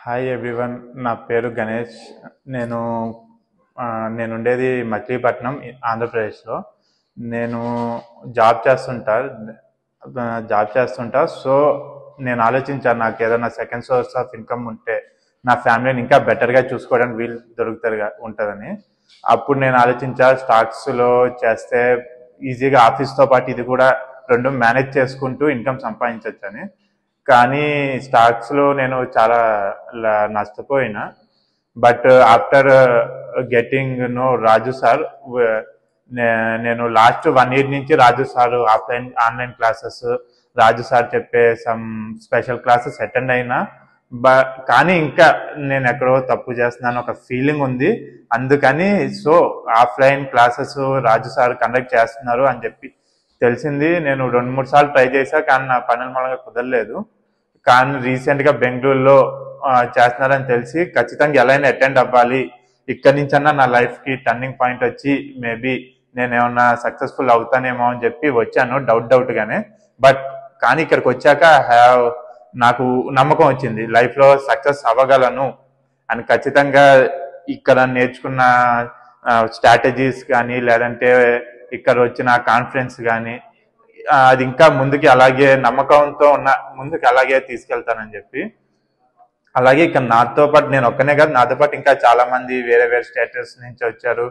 Hi everyone, నా పేరు గణేష్. నేను నేనుండేది మచిలీపట్నం, ఆంధ్రప్రదేశ్లో. నేను జాబ్ చేస్తుంటా సో నేను ఆలోచించాను, నాకు ఏదైనా సెకండ్ సోర్స్ ఆఫ్ ఇన్కమ్ ఉంటే నా ఫ్యామిలీని ఇంకా బెటర్గా చూసుకోవడానికి వీలు ఉంటుందని. అప్పుడు నేను ఆలోచించా, స్టాక్స్లో చేస్తే ఈజీగా ఆఫీస్తో పాటు ఇది కూడా రెండు మేనేజ్ చేసుకుంటూ ఇన్కమ్ సంపాదించవచ్చని. కానీ స్టాక్స్లో నేను చాలా నష్టపోయినా. But after getting know Raju sir, నేను లాస్ట్ 1 year నుంచి Raju sir online classes, Raju sir చెప్పే సమ్ స్పెషల్ క్లాసెస్ అటెండ్ అయినా. కానీ ఇంకా నేను ఎక్కడో తప్పు చేస్తున్నాను ఒక ఫీలింగ్ ఉంది. అందుకని offline classes Raju sir conduct చేస్తున్నారు అని చెప్పి తెలిసింది. నేను 2-3 సార్లు ట్రై చేశా, కానీ నా పనుల మూలంగా కుదరలేదు. కానీ రీసెంట్గా బెంగళూరులో చేస్తున్నారని తెలిసి ఖచ్చితంగా ఎలా అయినా అటెండ్ అవ్వాలి, ఇక్కడి నుంచన్నా నా లైఫ్కి టర్నింగ్ పాయింట్ వచ్చి మేబీ నేను ఏమన్నా సక్సెస్ఫుల్ అవుతానేమో అని చెప్పి వచ్చాను, డౌట్గానే. కానీ ఇక్కడికి వచ్చాక నాకు నమ్మకం వచ్చింది, లైఫ్లో సక్సెస్ అవ్వగలను అని. ఖచ్చితంగా ఇక్కడ నేర్చుకున్న స్ట్రాటజీస్ కానీ, లేదంటే ఇక్కడ వచ్చిన కాన్ఫిడెన్స్ కానీ, అది ఇంకా ముందుకి అలాగే నమ్మకంతో ముందుకు అలాగే తీసుకెళ్తానని చెప్పి. అలాగే ఇక్కడ నాతో పాటు నేను ఒక్కనే కాదు, నాతో పాటు ఇంకా చాలా మంది వేరే వేరే స్టేటస్ నుంచి వచ్చారు.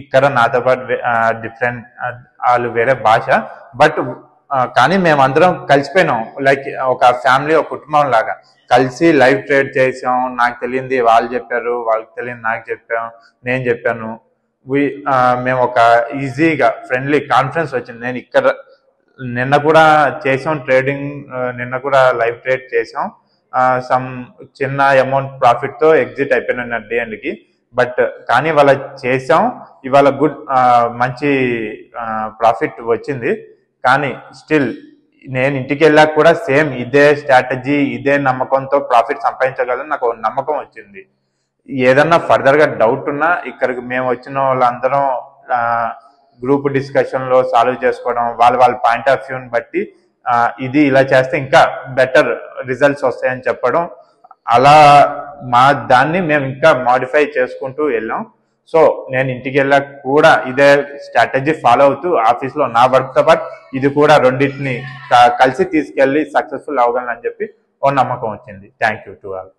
ఇక్కడ నాతో పాటు డిఫరెంట్, వాళ్ళు వేరే భాష, కానీ మేమందరం కలిసిపోయినాం. లైక్ ఒక ఫ్యామిలీ, ఒక కుటుంబం లాగా కలిసి లైవ్ ట్రేడ్ చేసాం. నాకు తెలియంది వాళ్ళు చెప్పారు, వాళ్ళకి తెలియదు నాకు నేను చెప్పాను. మేము ఒక ఈజీగా ఫ్రెండ్లీ కాన్ఫిడెన్స్ వచ్చింది. నేను ఇక్కడ నిన్న కూడా చేసాం ట్రేడింగ్, నిన్న కూడా లైవ్ ట్రేడ్ చేసాం. సమ్ చిన్న అమౌంట్ ప్రాఫిట్తో ఎగ్జిట్ అయిపోయినా డే ఎండ్కి. కానీ ఇవాళ చేసాం, ఇవాళ మంచి ప్రాఫిట్ వచ్చింది. కానీ స్టిల్ నేను ఇంటికి వెళ్ళాక కూడా సేమ్ ఇదే స్ట్రాటజీ, ఇదే నమ్మకంతో ప్రాఫిట్ సంపాదించగలను నాకు నమ్మకం వచ్చింది. ఏదన్నా ఫర్దర్గా డౌట్ ఉన్నా ఇక్కడికి మేము వచ్చిన వాళ్ళందరం గ్రూప్ డిస్కషన్లో సాల్వ్ చేసుకోవడం, వాళ్ళ పాయింట్ ఆఫ్ వ్యూని బట్టి ఇది ఇలా చేస్తే ఇంకా బెటర్ రిజల్ట్స్ వస్తాయని చెప్పడం, అలా దాన్ని మేము ఇంకా మాడిఫై చేసుకుంటూ వెళ్ళాం. నేను ఇంటికి వెళ్ళాక కూడా ఇదే స్ట్రాటజీ ఫాలో అవుతూ ఆఫీస్లో నా వర్క్తో పాటు ఇది కూడా రెండింటిని కలిసి తీసుకెళ్ళి సక్సెస్ఫుల్ అవ్వగలను అని చెప్పి ఓ నమ్మకం వచ్చింది. Thank you to all.